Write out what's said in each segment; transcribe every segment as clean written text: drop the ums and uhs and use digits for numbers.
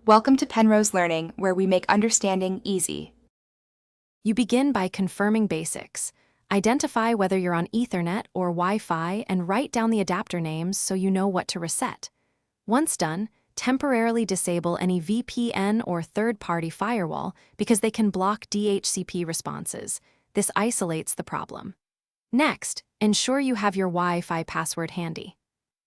Welcome to Penrose Learning, where we make understanding easy. You begin by confirming basics. Identify whether you're on Ethernet or Wi-Fi and write down the adapter names so you know what to reset. Once done, temporarily disable any VPN or third-party firewall because they can block DHCP responses. This isolates the problem. Next, ensure you have your Wi-Fi password handy.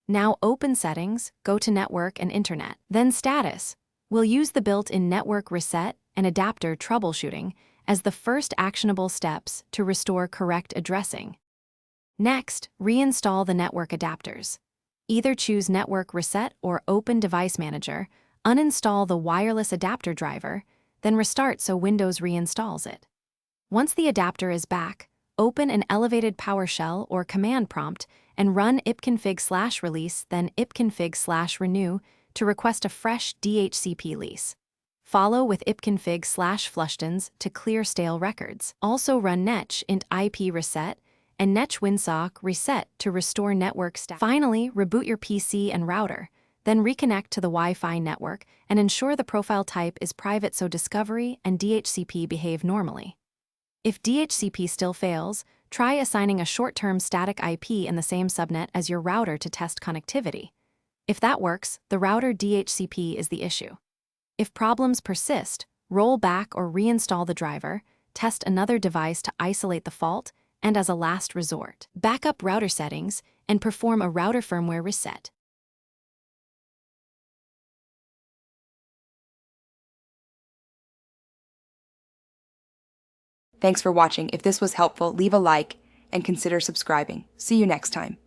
Now open Settings, go to Network and Internet, then Status. We'll use the built-in network reset and adapter troubleshooting as the first actionable steps to restore correct addressing. Next, reinstall the network adapters. Either choose Network Reset or Open Device Manager, uninstall the wireless adapter driver, then restart so Windows reinstalls it. Once the adapter is back, open an elevated PowerShell or command prompt and run ipconfig/release, then ipconfig/renew to request a fresh DHCP lease. Follow with ipconfig/flushtons to clear stale records. Also run netch int IP reset and netch winsock reset to restore network status. Finally, reboot your PC and router, then reconnect to the Wi-Fi network and ensure the profile type is private so Discovery and DHCP behave normally. If DHCP still fails, try assigning a short-term static IP in the same subnet as your router to test connectivity. If that works, the router DHCP is the issue. If problems persist, roll back or reinstall the driver, test another device to isolate the fault, and as a last resort, back up router settings and perform a router firmware reset. Thanks for watching. If this was helpful, leave a like and consider subscribing. See you next time.